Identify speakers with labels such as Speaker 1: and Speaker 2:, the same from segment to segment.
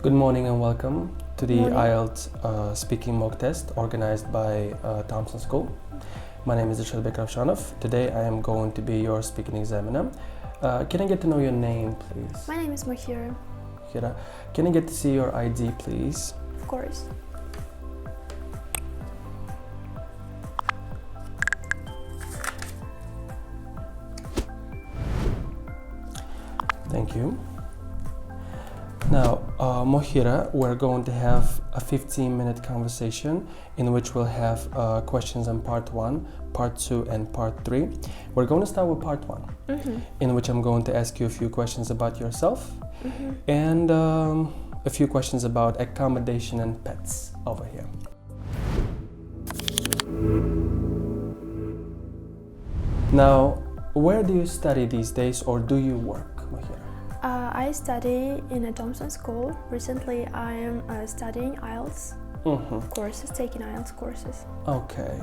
Speaker 1: Good morning and welcome to the
Speaker 2: Morning.
Speaker 1: IELTS speaking mock test organized by Thompson School. My name is Dilshodbek Ravshanov. Today I am going to be your speaking examiner. Can I get to know your name, please?
Speaker 2: My name is Mahira.
Speaker 1: Hira. Can I get to see your ID, please?
Speaker 2: Of course.
Speaker 1: Thank you. Now, Mohira, we're going to have a 15-minute conversation in which we'll have questions on part 1, part 2, and part 3. We're going to start with part 1, in which I'm going to ask you a few questions about yourself and a few questions about accommodation and pets over here. Now, where do you study these days, or do you work, Mohira?
Speaker 2: I study in a Thompson School. Recently, I am studying IELTS courses, taking IELTS courses.
Speaker 1: Okay.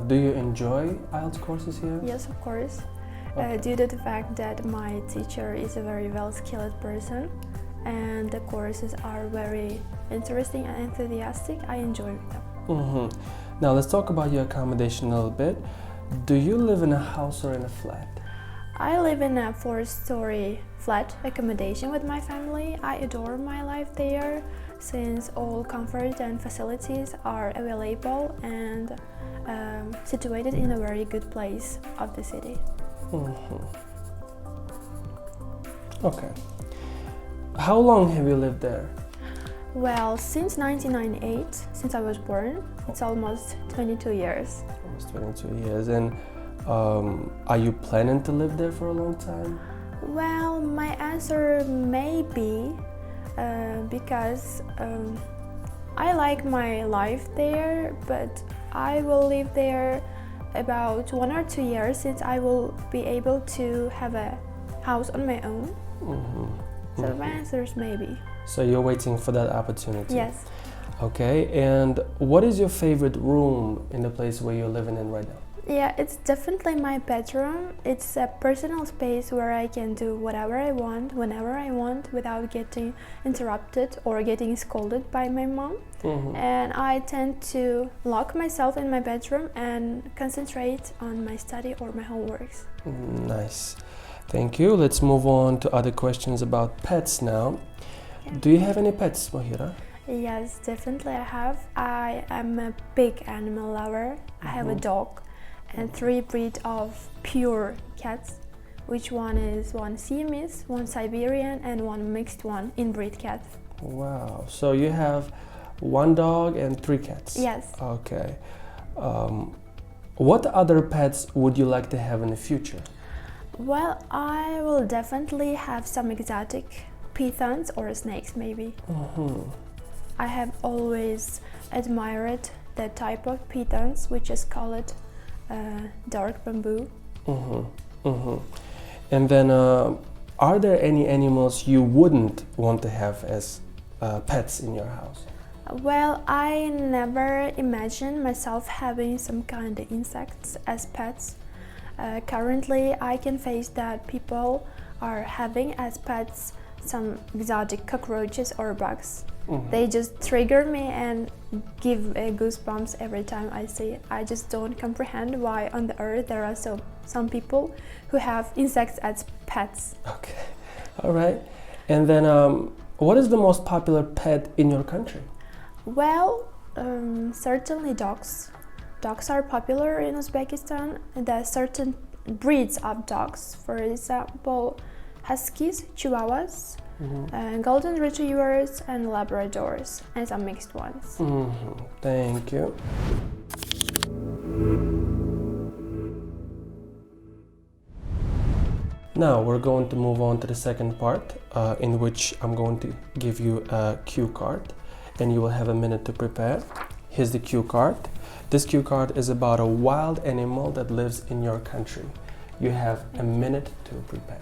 Speaker 1: Do you enjoy IELTS courses here?
Speaker 2: Yes, of course.
Speaker 1: Okay.
Speaker 2: Due to the fact that my teacher is a very well-skilled person and the courses are very interesting and enthusiastic, I enjoy them.
Speaker 1: Now, let's talk about your accommodation a little bit. Do you live in a house or in a flat?
Speaker 2: I live in a 4-story flat accommodation with my family. I adore my life there since all comfort and facilities are available and situated in a very good place of the city.
Speaker 1: Okay. How long have you lived there?
Speaker 2: Well, since 1998, since I was born, it's almost 22 years.
Speaker 1: Almost 22 years. And are you planning to live there for a long time?
Speaker 2: Well, my answer may be because I like my life there, but I will live there about 1 or 2 years since I will be able to have a house on my own. So my answer is maybe.
Speaker 1: So you're waiting for that opportunity?
Speaker 2: Yes.
Speaker 1: Okay, and what is your favorite room in the place where you're living in right now?
Speaker 2: Yeah, it's definitely my bedroom. It's a personal space where I can do whatever I want, whenever I want, without getting interrupted or getting scolded by my mom. And I tend to lock myself in my bedroom and concentrate on my study or my homeworks.
Speaker 1: Nice. Thank you. Let's move on to other questions about pets now. Do you have any pets, Mohira?
Speaker 2: Yes, definitely I have. I am a big animal lover. I have a dog and 3 breeds of pure cats, which one Siamese, one Siberian, and one mixed one inbreed cat.
Speaker 1: Wow, so you have 1 dog and 3 cats?
Speaker 2: Yes.
Speaker 1: Okay. What other pets would you like to have in the future?
Speaker 2: Well, I will definitely have some exotic pythons or snakes maybe. I have always admired the type of pythons which is called dark bamboo.
Speaker 1: And then are there any animals you wouldn't want to have as pets in your house?
Speaker 2: Well, I never imagined myself having some kind of insects as pets. Currently, I can face that people are having as pets some exotic cockroaches or bugs. They just trigger me and give goosebumps every time I see it. I just don't comprehend why on the earth there are some people who have insects as pets.
Speaker 1: Okay, all right. And then what is the most popular pet in your country?
Speaker 2: Well, certainly dogs. Dogs are popular in Uzbekistan. There are certain breeds of dogs, for example, huskies, chihuahuas, golden retrievers, and labradors, and some mixed ones.
Speaker 1: Thank you. Now we're going to move on to the second part, in which I'm going to give you a cue card, and you will have a minute to prepare. Here's the cue card. This cue card is about a wild animal that lives in your country. You have a minute to prepare.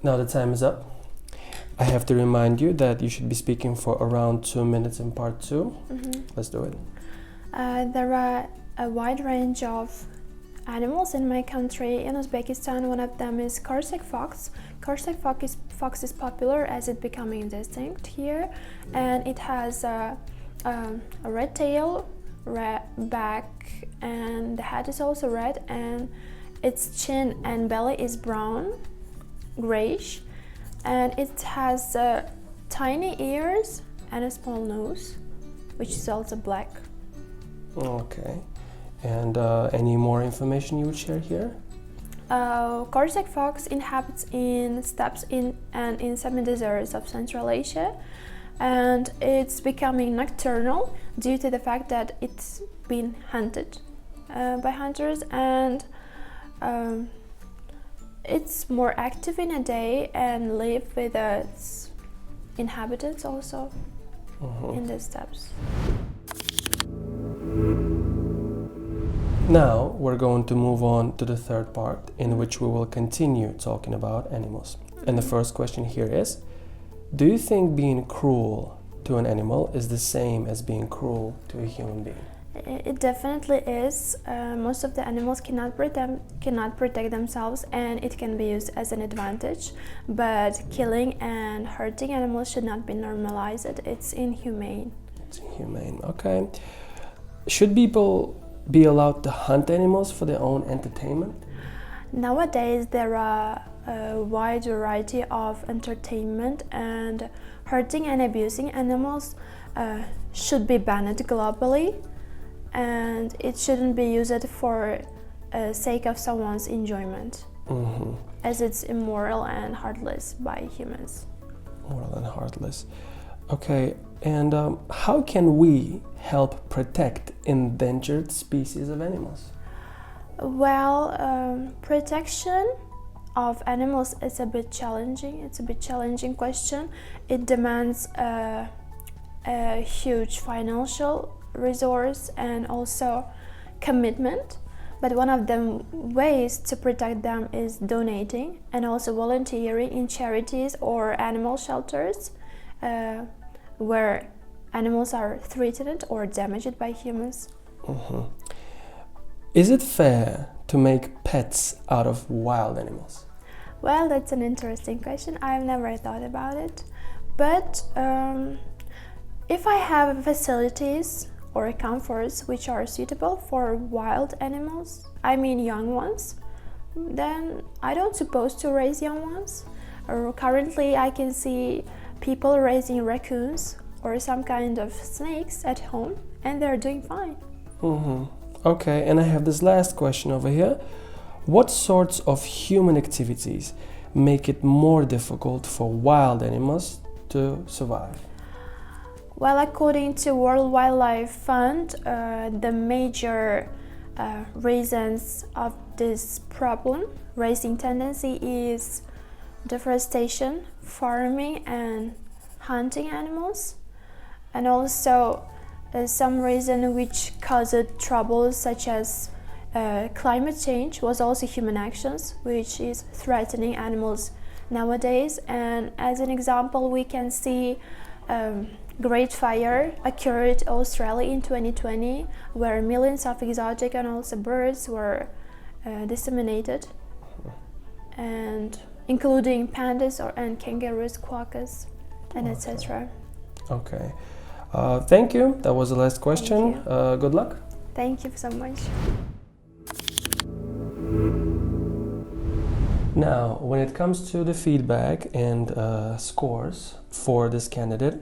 Speaker 1: Now the time is up. I have to remind you that you should be speaking for around 2 minutes in part 2. Let's do it.
Speaker 2: There are a wide range of animals in my country. In Uzbekistan, one of them is Cossack fox. Cossack fox is popular as it's becoming extinct here, and it has a red tail, red back, and the head is also red, and its chin and belly is brown, grayish, and it has tiny ears and a small nose, which is also black.
Speaker 1: Okay. And any more information you would share here?
Speaker 2: Cossack fox inhabits in steppes and in semi-deserts of Central Asia, and it's becoming nocturnal due to the fact that it's been hunted by hunters, and it's more active in a day and live with its inhabitants also in the steppes.
Speaker 1: Now we're going to move on to the third part, in which we will continue talking about animals. And the first question here is, do you think being cruel to an animal is the same as being cruel to a human being?
Speaker 2: It definitely is. Most of the animals cannot protect themselves, and it can be used as an advantage. But killing and hurting animals should not be normalized. It's inhumane.
Speaker 1: It's inhumane, okay. Should people be allowed to hunt animals for their own entertainment?
Speaker 2: Nowadays there are a wide variety of entertainment, and hurting and abusing animals should be banned globally, and it shouldn't be used for sake of someone's enjoyment, as it's immoral and heartless by humans.
Speaker 1: Moral and heartless. Okay, and how can we help protect endangered species of animals?
Speaker 2: Well, protection of animals is a bit challenging. It's a bit challenging question. It demands a huge financial resource and also commitment. But one of the ways to protect them is donating and also volunteering in charities or animal shelters where animals are threatened or damaged by humans.
Speaker 1: Is it fair to make pets out of wild animals?
Speaker 2: Well, that's an interesting question. I've never thought about it. But if I have facilities or comforts which are suitable for wild animals, I mean young ones, then I don't suppose to raise young ones. Currently, I can see people raising raccoons or some kind of snakes at home, and they're doing fine.
Speaker 1: Okay, and I have this last question over here. What sorts of human activities make it more difficult for wild animals to survive?
Speaker 2: Well, according to World Wildlife Fund, the major reasons of this problem, raising tendency, is deforestation, farming and hunting animals, and also some reason which caused troubles such as climate change was also human actions, which is threatening animals nowadays. And as an example, we can see Great Fire occurred in Australia in 2020, where millions of exotic and also birds were disseminated, and including pandas and kangaroos, quokkas, and etc.
Speaker 1: Okay. Thank you. That was the last question. Good luck.
Speaker 2: Thank you so much.
Speaker 1: Now, when it comes to the feedback and scores for this candidate,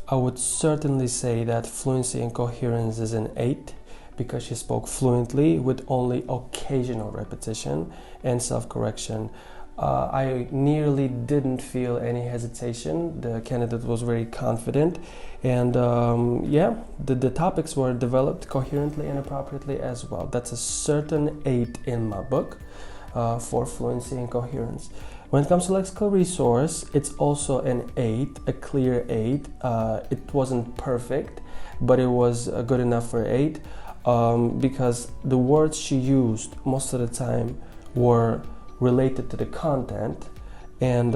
Speaker 1: I would certainly say that fluency and coherence is an 8, because she spoke fluently with only occasional repetition and self-correction. I nearly didn't feel any hesitation. The candidate was very confident, and the topics were developed coherently and appropriately as well. That's a certain 8 in my book for fluency and coherence. When it comes to lexical resource, it's also an 8, a clear 8. It wasn't perfect, but it was good enough for 8 because the words she used most of the time were related to the content, and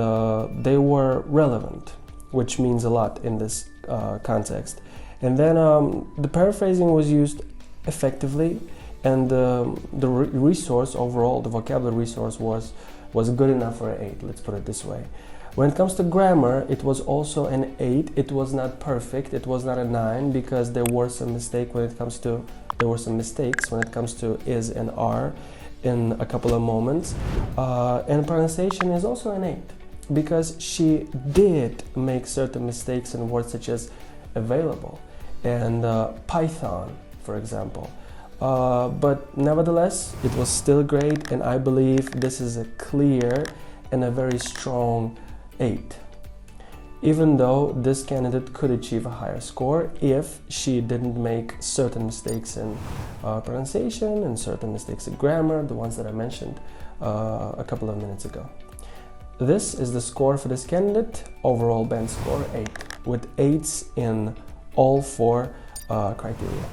Speaker 1: they were relevant, which means a lot in this context. And then the paraphrasing was used effectively, and the resource overall, the vocabulary resource was good enough for an 8, let's put it this way. When it comes to grammar, it was also an 8. It was not perfect, it was not a 9, because there were some mistakes when it comes to is and are in a couple of moments. And pronunciation is also an 8, because she did make certain mistakes in words such as available and Python, for example. But nevertheless, it was still great, and I believe this is a clear and a very strong 8. Even though this candidate could achieve a higher score if she didn't make certain mistakes in pronunciation and certain mistakes in grammar, the ones that I mentioned a couple of minutes ago. This is the score for this candidate, overall band score 8, with 8s in all 4 criteria.